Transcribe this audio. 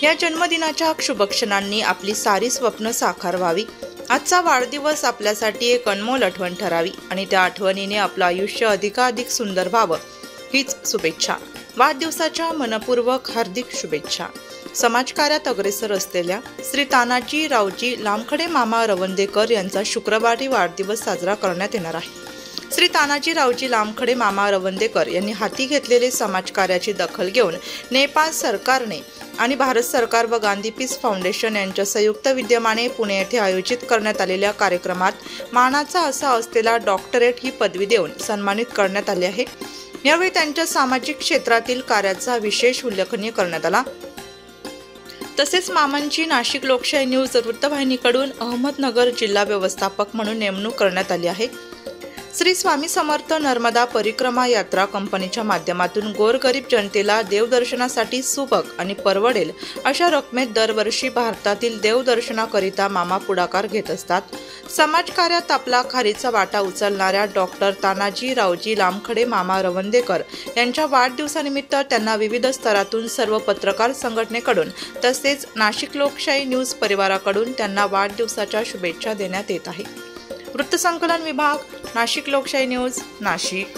या जन्मदिनाच्या शुभक्षणांनी आपली सारी स्वप्न साकार व्हावी। आजचा वाढदिवस आपल्यासाठी एक अनमोल आठवण ठरावी आणि त्या आठवणीने आपलं आयुष्य अधिकाधिक सुंदर व्हावं हीच शुभेच्छा। वाढदिवसाच्या मनपूर्वक हार्दिक शुभेच्छा। समाजकार्यात अग्रेसर असलेल्या श्री तानाजी रावजी लामखडे मामा रवंदेकर यांचा शुक्रवारी वाढदिवस साजरा करण्यात येणार आहे। श्री तानाजी रावजी लामखडे मामा रवंदेकर यांनी हाती घेतलेले समाजकार्याची दखल घेऊन नेपाळ सरकारने आणि भारत सरकार व गांधी पीस फाउंडेशन यांच्या संयुक्त विद्यमाने पुणे येथे आयोजित करण्यात आलेल्या कार्यक्रमात मानाचा असा असलेला डॉक्टरेट ही पदवी देऊन सन्मानित करण्यात आले आहे। यावेळी त्यांच्या सामाजिक क्षेत्रातील कार्याचा विशेष उल्लेखनीय करण्यात आला। तसेच मामांची नाशिक लोकशाही न्यूज वृत्तवाहिनीकडून अहमदनगर जिल्हा व्यवस्थापक म्हणून नेमणूक करण्यात आली आहे। श्री स्वामी समर्थ नर्मदा परिक्रमा यात्रा कंपनीच्या माध्यमातून गोरगरीब जनतेला देवदर्शनासाठी सुबक आणि परवडेल अशा रकमेत दरवर्षी भारतातील देवदर्शनाकरिता मामा पुढाकार घेत असतात। समाजकार्यात आपला खारीचा वाटा उचलणाऱ्या डॉक्टर तानाजी रावजी लामखडे मामा रवंदेकर यांच्या वाढदिवसानिमित्त त्यांना विविध स्तरातून सर्व पत्रकार संघटनेकडून तसेच नाशिक लोकशाही न्यूज परिवाराकडून त्यांना वाढदिवसाच्या शुभेच्छा देण्यात येत आहे। वृत्तसंकलन विभाग, नाशिक लोकशाही न्यूज, नाशिक।